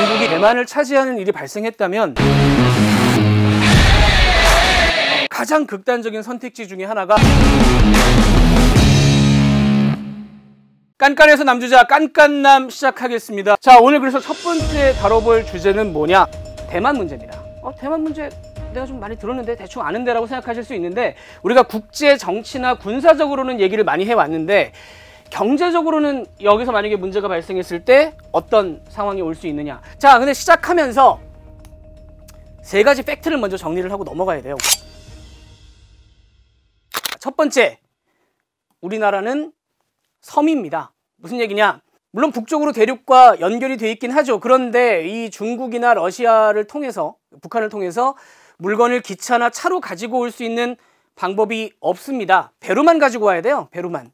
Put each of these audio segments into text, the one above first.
중국이 대만을 차지하는 일이 발생했다면 가장 극단적인 선택지 중에 하나가 깐깐해서 남주자 깐깐남 시작하겠습니다. 자, 오늘 그래서 첫 번째 다뤄볼 주제는 뭐냐? 대만 문제입니다. 대만 문제 내가 좀 많이 들었는데 대충 아는데 라고 생각하실 수 있는데, 우리가 국제 정치나 군사적으로는 얘기를 많이 해왔는데 경제적으로는 여기서 만약에 문제가 발생했을 때 어떤 상황이 올 수 있느냐. 자, 근데 시작하면서 세 가지 팩트를 먼저 정리를 하고 넘어가야 돼요. 첫 번째, 우리나라는 섬입니다. 무슨 얘기냐? 물론 북쪽으로 대륙과 연결이 돼 있긴 하죠. 그런데 이 중국이나 러시아를 통해서, 북한을 통해서 물건을 기차나 차로 가지고 올 수 있는 방법이 없습니다. 배로만 가지고 와야 돼요. 배로만.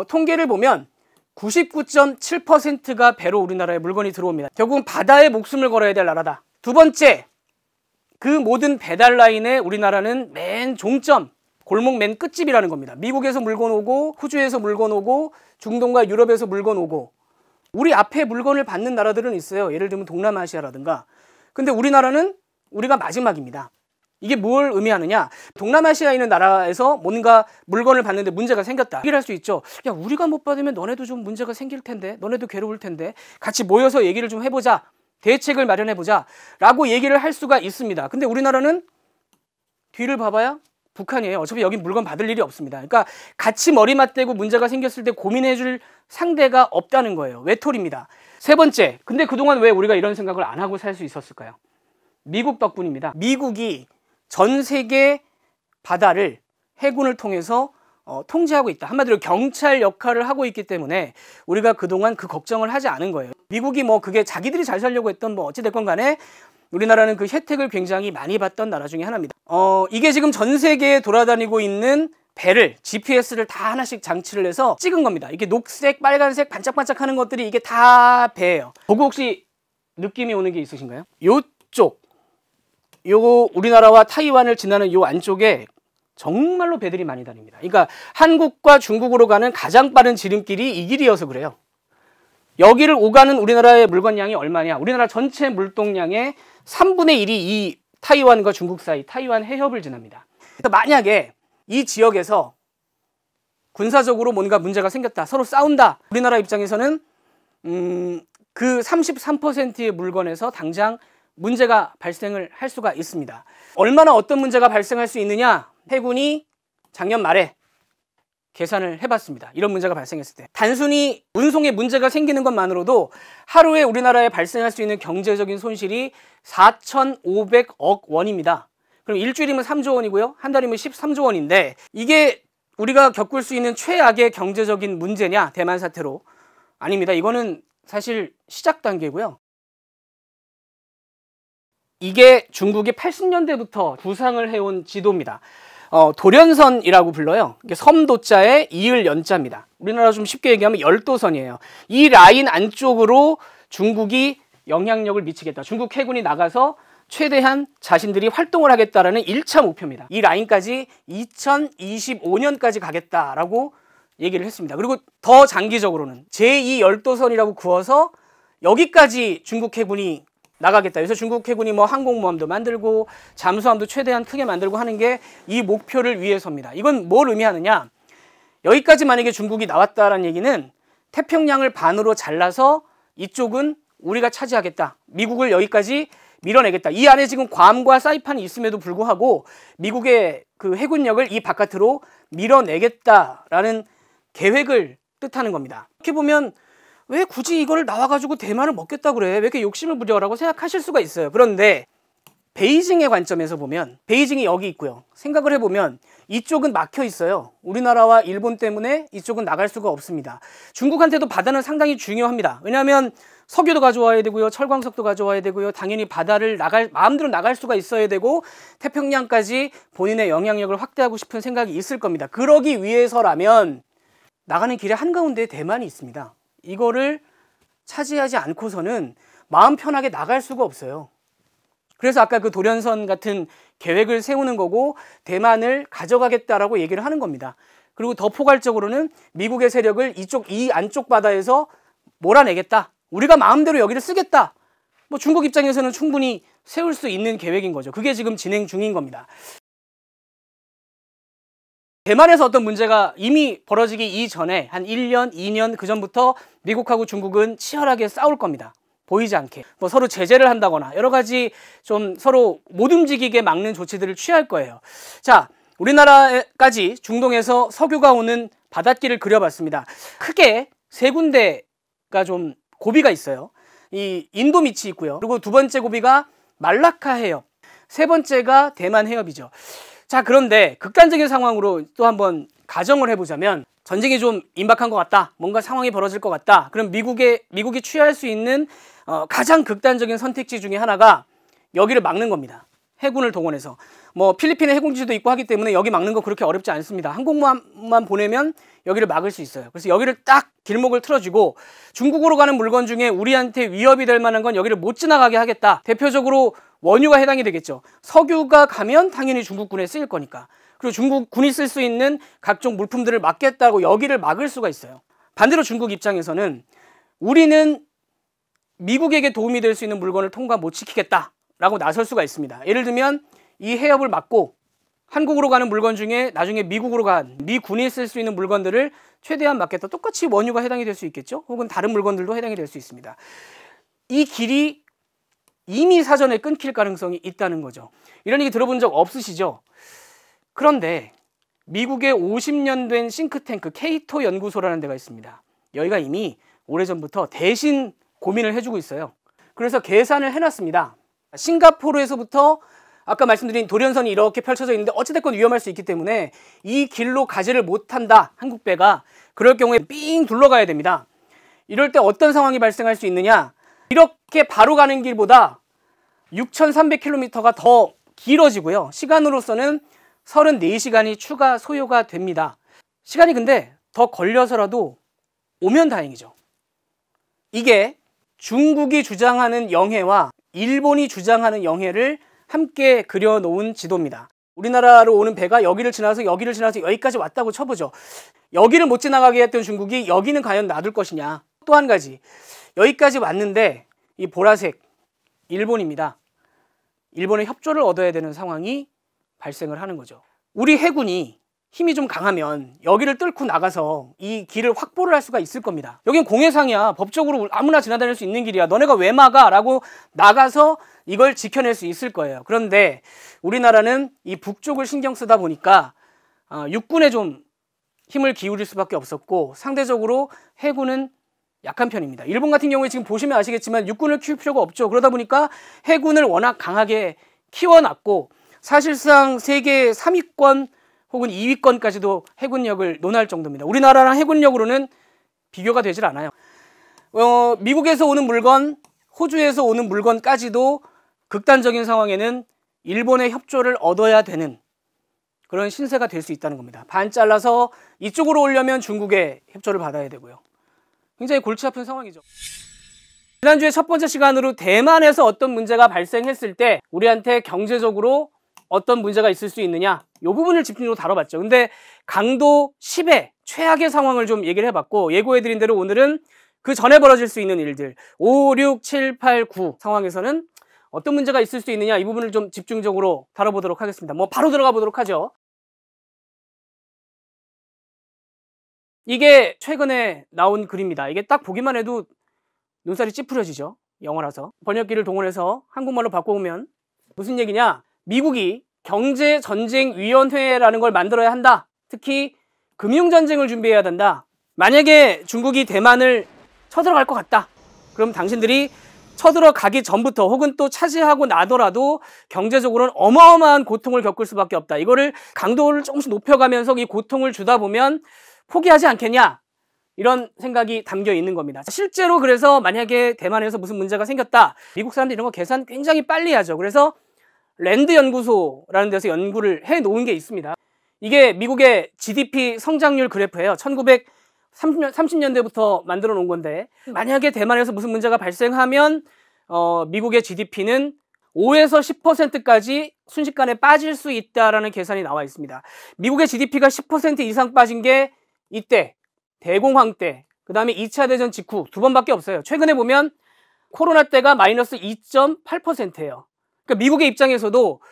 통계를 보면 99.7%가 배로 우리나라에 물건이 들어옵니다. 결국은 바다에 목숨을 걸어야 될 나라다. 두 번째, 그 모든 배달 라인에 우리나라는 맨 종점, 골목 맨 끝집이라는 겁니다. 미국에서 물건 오고, 호주에서 물건 오고, 중동과 유럽에서 물건 오고, 우리 앞에 물건을 받는 나라들은 있어요. 예를 들면 동남아시아라든가. 근데 우리나라는 우리가 마지막입니다. 이게 뭘 의미하느냐? 동남아시아에 있는 나라에서 뭔가 물건을 받는데 문제가 생겼다. 얘기를 할 수 있죠. 야, 우리가 못 받으면 너네도 좀 문제가 생길 텐데, 너네도 괴로울 텐데, 같이 모여서 얘기를 좀 해보자, 대책을 마련해보자 라고 얘기를 할 수가 있습니다. 근데 우리나라는 뒤를 봐봐야 북한이에요. 어차피 여기 물건 받을 일이 없습니다. 그러니까 같이 머리 맞대고 문제가 생겼을 때 고민해줄 상대가 없다는 거예요. 외톨입니다. 세 번째, 근데 그동안 왜 우리가 이런 생각을 안 하고 살 수 있었을까요? 미국 덕분입니다. 미국이 전 세계 바다를 해군을 통해서 통제하고 있다. 한마디로 경찰 역할을 하고 있기 때문에 우리가 그동안 그 걱정을 하지 않은 거예요. 미국이 그게 자기들이 잘 살려고 했던 어찌됐건 간에 우리나라는 그 혜택을 굉장히 많이 받던 나라 중에 하나입니다. 이게 지금 전 세계에 돌아다니고 있는 배를, GPS를 다 하나씩 장치를 해서 찍은 겁니다. 이게 녹색, 빨간색, 반짝반짝 하는 것들이 이게 다 배예요. 보고 혹시 느낌이 오는 게 있으신가요? 요쪽, 요거 우리나라와 타이완을 지나는 요 안쪽에 정말로 배들이 많이 다닙니다. 그러니까 한국과 중국으로 가는 가장 빠른 지름길이 이 길이어서 그래요. 여기를 오가는 우리나라의 물건량이 얼마냐? 우리나라 전체 물동량의 3분의 1이 이 타이완과 중국 사이, 타이완 해협을 지납니다. 그래서 만약에 이 지역에서 군사적으로 뭔가 문제가 생겼다, 서로 싸운다, 우리나라 입장에서는 그 33%의 물건에서 당장 문제가 발생을 할 수가 있습니다. 얼마나 어떤 문제가 발생할 수 있느냐? 해군이 작년 말에 계산을 해봤습니다. 이런 문제가 발생했을 때 단순히 운송에 문제가 생기는 것만으로도 하루에 우리나라에 발생할 수 있는 경제적인 손실이 4,500억 원입니다. 그럼 일주일이면 3조 원이고요. 한 달이면 13조 원인데 이게 우리가 겪을 수 있는 최악의 경제적인 문제냐? 대만 사태로. 아닙니다. 이거는 사실 시작 단계고요. 이게 중국이 80년대부터 구상을 해온 지도입니다. 도련선이라고 불러요. 이게 섬도자에 이을 연자입니다. 우리나라 좀 쉽게 얘기하면 열도선이에요. 이 라인 안쪽으로 중국이 영향력을 미치겠다. 중국 해군이 나가서 최대한 자신들이 활동을 하겠다라는 1차 목표입니다. 이 라인까지 2025년까지 가겠다라고 얘기를 했습니다. 그리고 더 장기적으로는 제2 열도선이라고 구어서 여기까지 중국 해군이 나가겠다. 그래서 중국 해군이 항공모함도 만들고 잠수함도 최대한 크게 만들고 하는 게 이 목표를 위해서입니다. 이건 뭘 의미하느냐? 여기까지 만약에 중국이 나왔다라는 얘기는 태평양을 반으로 잘라서 이쪽은 우리가 차지하겠다. 미국을 여기까지 밀어내겠다. 이 안에 지금 괌과 사이판이 있음에도 불구하고 미국의 그 해군력을 이 바깥으로 밀어내겠다라는 계획을 뜻하는 겁니다. 이렇게 보면 왜 굳이 이걸 나와가지고 대만을 먹겠다 그래? 왜 이렇게 욕심을 부려라고 생각하실 수가 있어요. 그런데 베이징의 관점에서 보면, 베이징이 여기 있고요. 생각을 해보면 이쪽은 막혀 있어요. 우리나라와 일본 때문에 이쪽은 나갈 수가 없습니다. 중국한테도 바다는 상당히 중요합니다. 왜냐하면 석유도 가져와야 되고요. 철광석도 가져와야 되고요. 당연히 바다를 마음대로 나갈 수가 있어야 되고 태평양까지 본인의 영향력을 확대하고 싶은 생각이 있을 겁니다. 그러기 위해서라면 나가는 길에 한가운데 대만이 있습니다. 이거를 차지하지 않고서는 마음 편하게 나갈 수가 없어요. 그래서 아까 그 도련선 같은 계획을 세우는 거고 대만을 가져가겠다라고 얘기를 하는 겁니다. 그리고 더 포괄적으로는 미국의 세력을 이 안쪽 바다에서 몰아내겠다. 우리가 마음대로 여기를 쓰겠다 뭐 중국 입장에서는 충분히 세울 수 있는 계획인 거죠. 그게 지금 진행 중인 겁니다. 대만에서 어떤 문제가 이미 벌어지기 이전에 한 1년, 2년 그 전부터 미국하고 중국은 치열하게 싸울 겁니다. 보이지 않게. 뭐 서로 제재를 한다거나 여러 가지 좀 서로 못 움직이게 막는 조치들을 취할 거예요. 자, 우리나라까지 중동에서 석유가 오는 바닷길을 그려봤습니다. 크게 세 군데가 좀 고비가 있어요. 이 인도 밑이 있고요. 그리고 두 번째 고비가 말라카 해협, 세 번째가 대만 해협이죠. 자, 그런데 극단적인 상황으로 또 한번 가정을 해보자면 전쟁이 좀 임박한 것 같다, 뭔가 상황이 벌어질 것 같다. 그럼 미국이 취할 수 있는 가장 극단적인 선택지 중에 하나가 여기를 막는 겁니다. 해군을 동원해서. 뭐 필리핀에 해군기지도 있고 하기 때문에 여기 막는 거 그렇게 어렵지 않습니다. 항공모함만 보내면 여기를 막을 수 있어요. 그래서 여기를 딱 길목을 틀어주고 중국으로 가는 물건 중에 우리한테 위협이 될 만한 건 여기를 못 지나가게 하겠다. 대표적으로 원유가 해당이 되겠죠. 석유가 가면 당연히 중국군에 쓰일 거니까. 그리고 중국군이 쓸 수 있는 각종 물품들을 막겠다고 여기를 막을 수가 있어요. 반대로 중국 입장에서는 우리는 미국에게 도움이 될 수 있는 물건을 통과 못 시키겠다라고 나설 수가 있습니다. 예를 들면 이 해협을 막고 한국으로 가는 물건 중에 나중에 미국으로 간 미군이 쓸 수 있는 물건들을 최대한 막겠다. 똑같이 원유가 해당이 될 수 있겠죠. 혹은 다른 물건들도 해당이 될 수 있습니다. 이 길이 이미 사전에 끊길 가능성이 있다는 거죠. 이런 얘기 들어본 적 없으시죠? 그런데 미국의 50년 된 싱크탱크 케이토 연구소라는 데가 있습니다. 여기가 이미 오래전부터 대신 고민을 해주고 있어요. 그래서 계산을 해놨습니다. 싱가포르에서부터 아까 말씀드린 돌연선이 이렇게 펼쳐져 있는데 어찌됐건 위험할 수 있기 때문에 이 길로 가지를 못한다, 한국배가. 그럴 경우에 삥 둘러가야 됩니다. 이럴 때 어떤 상황이 발생할 수 있느냐, 이렇게 바로 가는 길보다 6,300km가 더 길어지고요. 시간으로서는 34시간이 추가 소요가 됩니다. 시간이 근데 더 걸려서라도 오면 다행이죠. 이게 중국이 주장하는 영해와 일본이 주장하는 영해를 함께 그려놓은 지도입니다. 우리나라로 오는 배가 여기를 지나서 여기까지 왔다고 쳐보죠. 여기를 못 지나가게 했던 중국이 여기는 과연 놔둘 것이냐. 또 한 가지, 여기까지 왔는데 이 보라색 일본입니다. 일본의 협조를 얻어야 되는 상황이 발생을 하는 거죠. 우리 해군이 힘이 좀 강하면 여기를 뚫고 나가서 이 길을 확보를 할 수가 있을 겁니다. 여긴 공해상이야. 법적으로 아무나 지나다닐 수 있는 길이야. 너네가 왜 막아? 라고 나가서 이걸 지켜낼 수 있을 거예요. 그런데 우리나라는 이 북쪽을 신경 쓰다 보니까 육군에 좀 힘을 기울일 수밖에 없었고 상대적으로 해군은 약한 편입니다. 일본 같은 경우에 지금 보시면 아시겠지만 육군을 키울 필요가 없죠. 그러다 보니까 해군을 워낙 강하게 키워놨고 사실상 세계 3위권 혹은 2위권까지도 해군력을 논할 정도입니다. 우리나라랑 해군력으로는 비교가 되질 않아요. 미국에서 오는 물건, 호주에서 오는 물건까지도 극단적인 상황에는 일본의 협조를 얻어야 되는 그런 신세가 될 수 있다는 겁니다. 반 잘라서 이쪽으로 오려면 중국의 협조를 받아야 되고요. 굉장히 골치 아픈 상황이죠. 지난주에 첫 번째 시간으로 대만에서 어떤 문제가 발생했을 때 우리한테 경제적으로 어떤 문제가 있을 수 있느냐, 이 부분을 집중적으로 다뤄봤죠. 근데 강도 10의 최악의 상황을 좀 얘기를 해봤고, 예고해드린 대로 오늘은 그 전에 벌어질 수 있는 일들 5, 6, 7, 8, 9 상황에서는 어떤 문제가 있을 수 있느냐, 이 부분을 좀 집중적으로 다뤄보도록 하겠습니다. 뭐 바로 들어가 보도록 하죠. 이게 최근에 나온 글입니다. 이게 딱 보기만 해도 눈살이 찌푸려지죠. 영어라서. 번역기를 동원해서 한국말로 바꿔보면 무슨 얘기냐, 미국이 경제전쟁위원회라는 걸 만들어야 한다. 특히 금융전쟁을 준비해야 된다. 만약에 중국이 대만을 쳐들어갈 것 같다. 그럼 당신들이 쳐들어가기 전부터 혹은 또 차지하고 나더라도 경제적으로는 어마어마한 고통을 겪을 수밖에 없다. 이거를 강도를 조금씩 높여가면서 이 고통을 주다 보면 포기하지 않겠냐, 이런 생각이 담겨 있는 겁니다. 실제로 그래서 만약에 대만에서 무슨 문제가 생겼다, 미국 사람들이 이런 거 계산 굉장히 빨리 하죠. 그래서 랜드 연구소라는 데서 연구를 해 놓은 게 있습니다. 이게 미국의 GDP 성장률 그래프예요. 1930년대부터 만들어 놓은 건데, 만약에 대만에서 무슨 문제가 발생하면 미국의 GDP는 5에서 10%까지 순식간에 빠질 수 있다라는 계산이 나와 있습니다. 미국의 GDP가 10% 이상 빠진 게 이때 대공황 때, 그 다음에 2차 대전 직후 두 번밖에 없어요. 최근에 보면 코로나 때가 마이너스 2.8%예요. 그러니까 미국의 입장에서도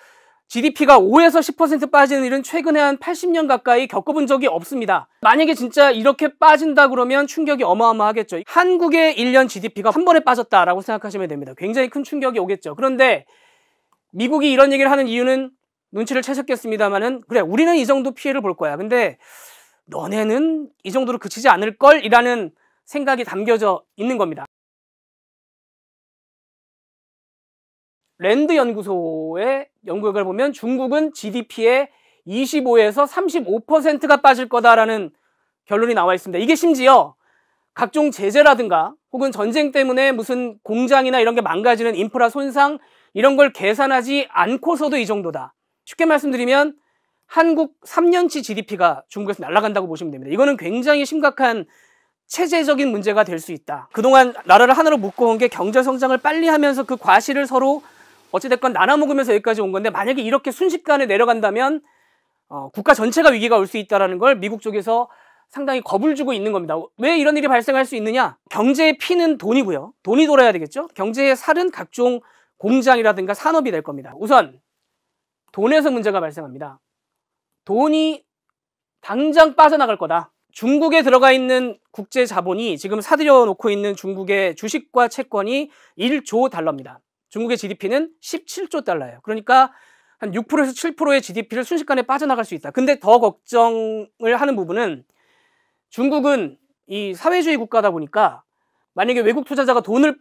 GDP가 5에서 10% 빠지는 일은 최근에 한 80년 가까이 겪어본 적이 없습니다. 만약에 진짜 이렇게 빠진다 그러면 충격이 어마어마하겠죠. 한국의 1년 GDP가 한 번에 빠졌다라고 생각하시면 됩니다. 굉장히 큰 충격이 오겠죠. 그런데 미국이 이런 얘기를 하는 이유는 눈치를 채셨겠습니다만은, 그래, 우리는 이 정도 피해를 볼 거야. 근데 너네는 이 정도로 그치지 않을 걸 이라는 생각이 담겨져 있는 겁니다. 랜드 연구소의 연구 결과를 보면 중국은 GDP의 25에서 35%가 빠질 거다라는 결론이 나와 있습니다. 이게 심지어 각종 제재라든가 혹은 전쟁 때문에 무슨 공장이나 이런 게 망가지는 인프라 손상 이런 걸 계산하지 않고서도 이 정도다. 쉽게 말씀드리면 한국 3년치 GDP가 중국에서 날아간다고 보시면 됩니다. 이거는 굉장히 심각한 체제적인 문제가 될 수 있다. 그동안 나라를 하나로 묶어온 게 경제 성장을 빨리 하면서 그 과실을 서로 어찌됐건 나눠 먹으면서 여기까지 온 건데, 만약에 이렇게 순식간에 내려간다면 국가 전체가 위기가 올 수 있다는 걸 미국 쪽에서 상당히 겁을 주고 있는 겁니다. 왜 이런 일이 발생할 수 있느냐? 경제의 피는 돈이고요. 돈이 돌아야 되겠죠? 경제의 살은 각종 공장이라든가 산업이 될 겁니다. 우선 돈에서 문제가 발생합니다. 돈이 당장 빠져나갈 거다. 중국에 들어가 있는 국제 자본이 지금 사들여 놓고 있는 중국의 주식과 채권이 1조 달러입니다. 중국의 GDP는 17조 달러예요. 그러니까 한 6%에서 7%의 GDP를 순식간에 빠져나갈 수 있다. 근데 더 걱정을 하는 부분은 중국은 이 사회주의 국가다 보니까 만약에 외국 투자자가 돈을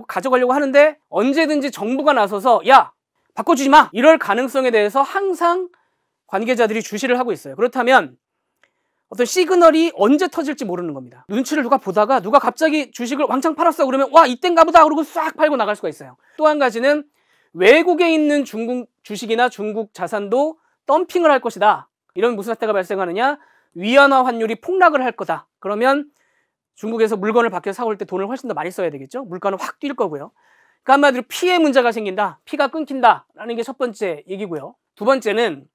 가져가려고 하는데 언제든지 정부가 나서서 야, 바꿔주지 마! 이럴 가능성에 대해서 항상 관계자들이 주시를 하고 있어요. 그렇다면 어떤 시그널이 언제 터질지 모르는 겁니다. 눈치를 누가 보다가 누가 갑자기 주식을 왕창 팔았어 그러면 와, 이땐가 보다 그러고 싹 팔고 나갈 수가 있어요. 또 한 가지는 외국에 있는 중국 주식이나 중국 자산도 덤핑을 할 것이다. 이런 무슨 사태가 발생하느냐? 위안화 환율이 폭락을 할 거다. 그러면 중국에서 물건을 밖에서 사올 때 돈을 훨씬 더 많이 써야 되겠죠. 물가는 확 뛸 거고요. 그러니까 한마디로 피해 문제가 생긴다. 피가 끊긴다라는 게 첫 번째 얘기고요. 두 번째는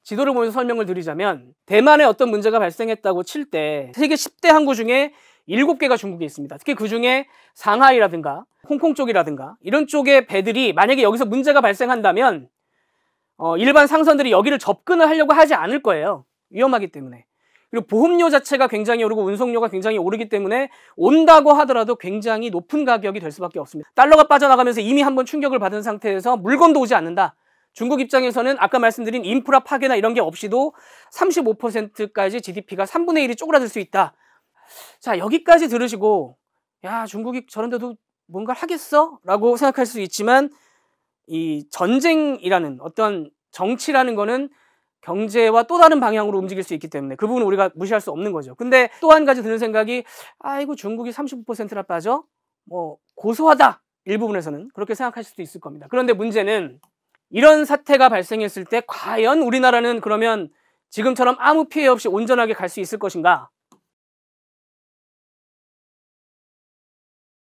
지도를 보면서 설명을 드리자면 대만에 어떤 문제가 발생했다고 칠 때 세계 10대 항구 중에 7개가 중국에 있습니다. 특히 그 중에 상하이라든가 홍콩 쪽이라든가 이런 쪽의 배들이 만약에 여기서 문제가 발생한다면 일반 상선들이 여기를 접근을 하려고 하지 않을 거예요. 위험하기 때문에. 그리고 보험료 자체가 굉장히 오르고 운송료가 굉장히 오르기 때문에 온다고 하더라도 굉장히 높은 가격이 될 수밖에 없습니다. 달러가 빠져나가면서 이미 한번 충격을 받은 상태에서 물건도 오지 않는다. 중국 입장에서는 아까 말씀드린 인프라 파괴나 이런 게 없이도 35%까지 GDP가 3분의 1이 쪼그라들 수 있다. 자, 여기까지 들으시고 야, 중국이 저런데도 뭔가를 하겠어? 라고 생각할 수 있지만 이 전쟁이라는 어떤 정치라는 거는 경제와 또 다른 방향으로 움직일 수 있기 때문에 그 부분은 우리가 무시할 수 없는 거죠. 근데 또 한 가지 드는 생각이 아이고 중국이 35%나 빠져? 뭐 고소하다. 일부분에서는 그렇게 생각하실 수도 있을 겁니다. 그런데 문제는 이런 사태가 발생했을 때 과연 우리나라는 그러면 지금처럼 아무 피해 없이 온전하게 갈 수 있을 것인가?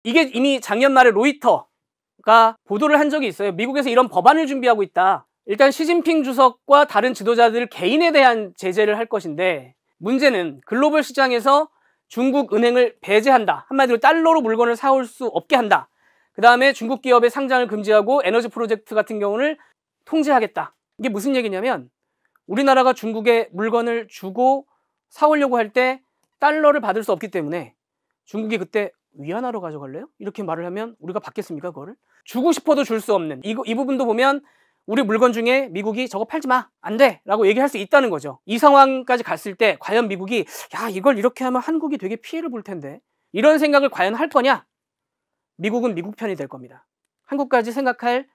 이게 이미 작년 말에 로이터가 보도를 한 적이 있어요. 미국에서 이런 법안을 준비하고 있다. 일단 시진핑 주석과 다른 지도자들 개인에 대한 제재를 할 것인데 문제는 글로벌 시장에서 중국 은행을 배제한다. 한마디로 달러로 물건을 사올 수 없게 한다. 그 다음에 중국 기업의 상장을 금지하고 에너지 프로젝트 같은 경우를 통제하겠다. 이게 무슨 얘기냐면 우리나라가 중국에 물건을 주고 사오려고 할 때 달러를 받을 수 없기 때문에 중국이 그때 위안화로 가져갈래요? 이렇게 말을 하면 우리가 받겠습니까? 그거를? 주고 싶어도 줄 수 없는 이 부분도 보면 우리 물건 중에 미국이 저거 팔지 마, 안 돼 라고 얘기할 수 있다는 거죠. 이 상황까지 갔을 때 과연 미국이 야, 이걸 이렇게 하면 한국이 되게 피해를 볼 텐데 이런 생각을 과연 할 거냐? 미국은 미국 편이 될 겁니다. 한국까지 생각할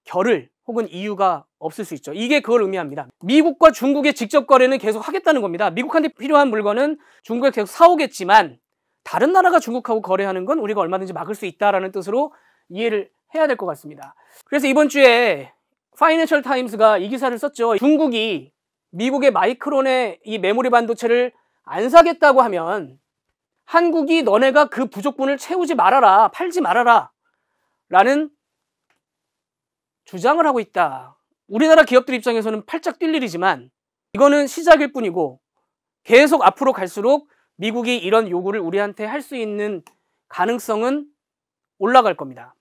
결을 혹은 이유가 없을 수 있죠. 이게 그걸 의미합니다. 미국과 중국의 직접 거래는 계속 하겠다는 겁니다. 미국한테 필요한 물건은 중국에 계속 사오겠지만 다른 나라가 중국하고 거래하는 건 우리가 얼마든지 막을 수 있다라는 뜻으로 이해를 해야 될 것 같습니다. 그래서 이번 주에 파이낸셜 타임스가 이 기사를 썼죠. 중국이 미국의 마이크론의 이 메모리 반도체를 안 사겠다고 하면 한국이 너네가 그 부족분을 채우지 말아라, 팔지 말아라 라는 주장을 하고 있다. 우리나라 기업들 입장에서는 팔짝 뛸 일이지만 이거는 시작일 뿐이고 계속 앞으로 갈수록 미국이 이런 요구를 우리한테 할 수 있는 가능성은 올라갈 겁니다.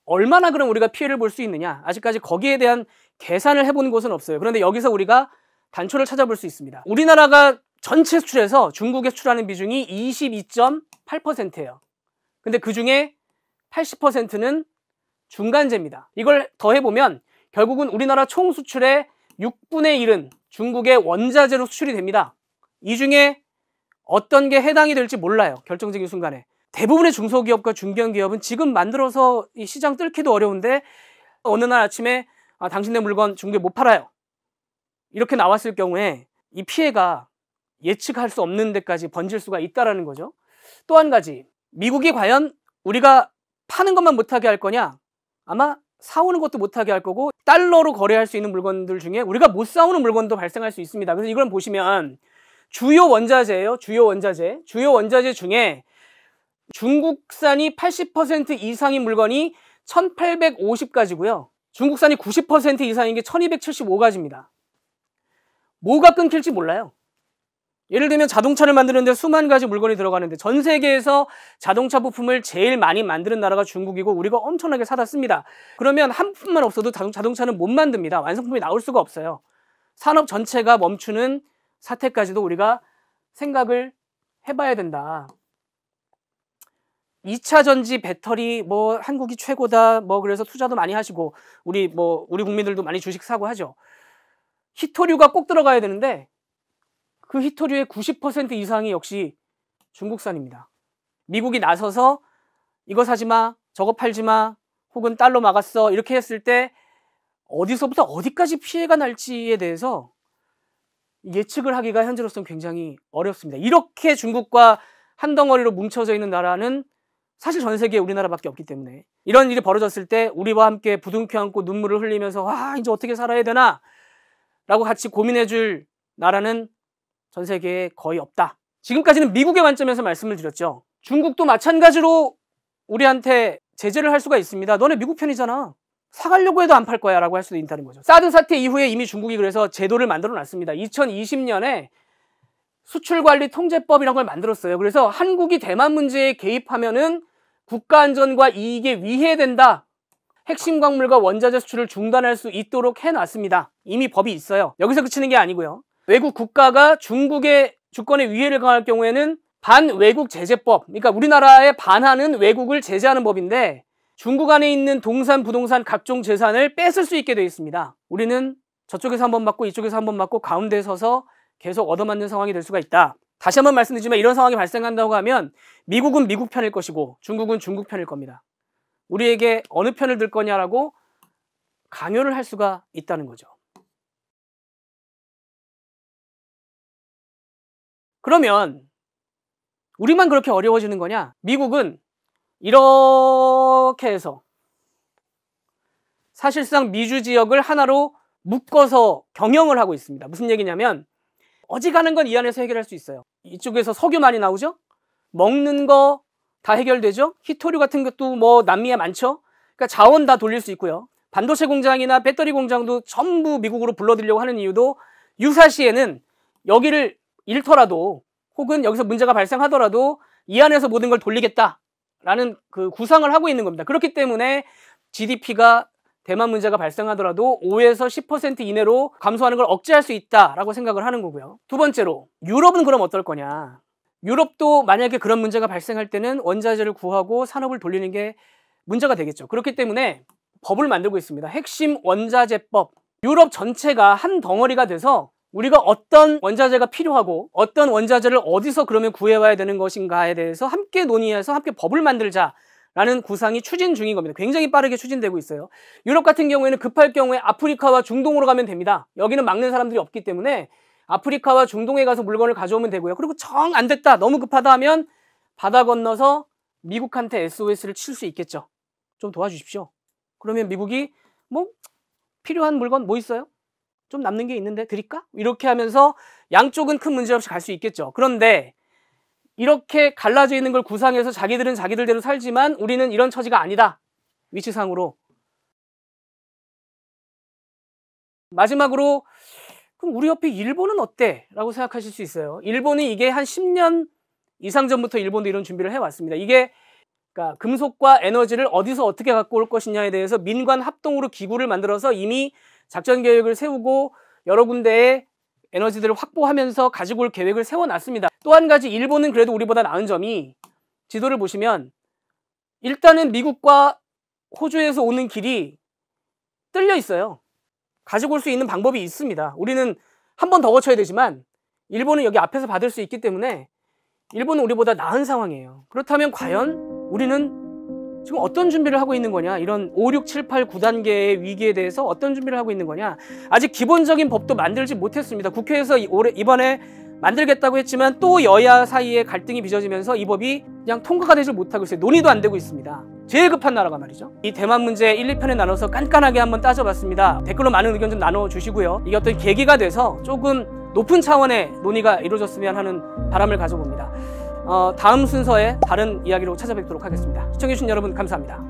얼마나 그럼 우리가 피해를 볼 수 있느냐? 아직까지 거기에 대한 계산을 해본 곳은 없어요. 그런데 여기서 우리가 단초를 찾아볼 수 있습니다. 우리나라가 전체 수출에서 중국에 수출하는 비중이 22.8%예요. 근데 그 중에 80%는 중간재입니다. 이걸 더해보면 결국은 우리나라 총 수출의 6분의 1은 중국의 원자재로 수출이 됩니다. 이 중에 어떤 게 해당이 될지 몰라요. 결정적인 순간에. 대부분의 중소기업과 중견기업은 지금 만들어서 이 시장 뚫기도 어려운데 어느 날 아침에 당신네 물건 중국에 못 팔아요. 이렇게 나왔을 경우에 이 피해가 예측할 수 없는 데까지 번질 수가 있다는 거죠. 또 한 가지, 미국이 과연 우리가 파는 것만 못하게 할 거냐? 아마 사오는 것도 못하게 할 거고 달러로 거래할 수 있는 물건들 중에 우리가 못 사오는 물건도 발생할 수 있습니다. 그래서 이걸 보시면 주요 원자재예요. 주요 원자재 중에 중국산이 80% 이상인 물건이 1850가지고요. 중국산이 90% 이상인 게 1275가지입니다. 뭐가 끊길지 몰라요. 예를 들면 자동차를 만드는데 수만 가지 물건이 들어가는데 전 세계에서 자동차 부품을 제일 많이 만드는 나라가 중국이고 우리가 엄청나게 사다 씁니다. 그러면 한 부품만 없어도 자동차는 못 만듭니다. 완성품이 나올 수가 없어요. 산업 전체가 멈추는 사태까지도 우리가 생각을 해봐야 된다. 2차 전지 배터리 한국이 최고다 그래서 투자도 많이 하시고 우리 국민들도 많이 주식 사고 하죠. 히토류가 꼭 들어가야 되는데 그 히토류의 90% 이상이 역시 중국산입니다. 미국이 나서서 이거 사지 마, 저거 팔지 마, 혹은 달러 막았어 이렇게 했을 때 어디서부터 어디까지 피해가 날지에 대해서 예측을 하기가 현재로서는 굉장히 어렵습니다. 이렇게 중국과 한 덩어리로 뭉쳐져 있는 나라는 사실 전 세계에 우리나라밖에 없기 때문에 이런 일이 벌어졌을 때 우리와 함께 부둥켜 안고 눈물을 흘리면서 이제 어떻게 살아야 되나 라고 같이 고민해 줄 나라는 전 세계에 거의 없다. 지금까지는 미국의 관점에서 말씀을 드렸죠. 중국도 마찬가지로 우리한테 제재를 할 수가 있습니다. 너네 미국 편이잖아. 사가려고 해도 안 팔 거야 라고 할 수도 있다는 거죠. 사드 사태 이후에 이미 중국이 그래서 제도를 만들어 놨습니다. 2020년에 수출관리통제법이라는 걸 만들었어요. 그래서 한국이 대만 문제에 개입하면은 국가안전과 이익에 위해된다. 핵심 광물과 원자재 수출을 중단할 수 있도록 해놨습니다. 이미 법이 있어요. 여기서 그치는 게 아니고요. 외국 국가가 중국의 주권에 위해를 가할 경우에는 반외국 제재법, 그러니까 우리나라에 반하는 외국을 제재하는 법인데 중국 안에 있는 동산, 부동산, 각종 재산을 뺏을 수 있게 되어 있습니다. 우리는 저쪽에서 한 번 맞고 이쪽에서 한 번 맞고 가운데에 서서 계속 얻어맞는 상황이 될 수가 있다. 다시 한번 말씀드리지만 이런 상황이 발생한다고 하면 미국은 미국 편일 것이고 중국은 중국 편일 겁니다. 우리에게 어느 편을 들 거냐라고 강요를 할 수가 있다는 거죠. 그러면 우리만 그렇게 어려워지는 거냐? 미국은 이렇게 해서 사실상 미주 지역을 하나로 묶어서 경영을 하고 있습니다. 무슨 얘기냐면 어지간한 건 이 안에서 해결할 수 있어요. 이쪽에서 석유 많이 나오죠? 먹는 거 다 해결되죠? 히토류 같은 것도 남미에 많죠? 그러니까 자원 다 돌릴 수 있고요. 반도체 공장이나 배터리 공장도 전부 미국으로 불러들이려고 하는 이유도 유사시에는 여기를 잃더라도 혹은 여기서 문제가 발생하더라도 이 안에서 모든 걸 돌리겠다라는 그 구상을 하고 있는 겁니다. 그렇기 때문에 GDP가 대만 문제가 발생하더라도 5에서 10% 이내로 감소하는 걸 억제할 수 있다라고 생각을 하는 거고요. 두 번째로 유럽은 그럼 어떨 거냐? 유럽도 만약에 그런 문제가 발생할 때는 원자재를 구하고 산업을 돌리는 게 문제가 되겠죠. 그렇기 때문에 법을 만들고 있습니다. 핵심 원자재법. 유럽 전체가 한 덩어리가 돼서 우리가 어떤 원자재가 필요하고 어떤 원자재를 어디서 그러면 구해와야 되는 것인가에 대해서 함께 논의해서 함께 법을 만들자라는 구상이 추진 중인 겁니다. 굉장히 빠르게 추진되고 있어요. 유럽 같은 경우에는 급할 경우에 아프리카와 중동으로 가면 됩니다. 여기는 막는 사람들이 없기 때문에 아프리카와 중동에 가서 물건을 가져오면 되고요. 그리고 정 안 됐다, 너무 급하다 하면 바다 건너서 미국한테 SOS를 칠 수 있겠죠. 좀 도와주십시오. 그러면 미국이 필요한 물건 뭐 있어요? 좀 남는 게 있는데 드릴까? 이렇게 하면서 양쪽은 큰 문제 없이 갈 수 있겠죠. 그런데 이렇게 갈라져 있는 걸 구상해서 자기들은 자기들대로 살지만 우리는 이런 처지가 아니다. 위치상으로. 마지막으로 그럼 우리 옆에 일본은 어때? 라고 생각하실 수 있어요. 일본이 이게 한 10년 이상 전부터 일본도 이런 준비를 해왔습니다. 이게 그러니까 금속과 에너지를 어디서 어떻게 갖고 올 것이냐에 대해서 민관 합동으로 기구를 만들어서 이미 작전 계획을 세우고 여러 군데의 에너지들을 확보하면서 가지고 올 계획을 세워놨습니다. 또 한 가지 일본은 그래도 우리보다 나은 점이 지도를 보시면 일단은 미국과 호주에서 오는 길이 뚫려 있어요. 가지고 올 수 있는 방법이 있습니다. 우리는 한 번 더 거쳐야 되지만 일본은 여기 앞에서 받을 수 있기 때문에 일본은 우리보다 나은 상황이에요. 그렇다면 과연 우리는 지금 어떤 준비를 하고 있는 거냐, 이런 5, 6, 7, 8, 9단계의 위기에 대해서 어떤 준비를 하고 있는 거냐. 아직 기본적인 법도 만들지 못했습니다. 국회에서 이번에 만들겠다고 했지만 또 여야 사이에 갈등이 빚어지면서 이 법이 그냥 통과가 되지 못하고 있어요. 논의도 안 되고 있습니다. 제일 급한 나라가 말이죠. 이 대만 문제 1, 2편에 나눠서 깐깐하게 한번 따져봤습니다. 댓글로 많은 의견 좀 나눠주시고요. 이게 어떤 계기가 돼서 조금 높은 차원의 논의가 이루어졌으면 하는 바람을 가져봅니다. 다음 순서에 다른 이야기로 찾아뵙도록 하겠습니다. 시청해주신 여러분 감사합니다.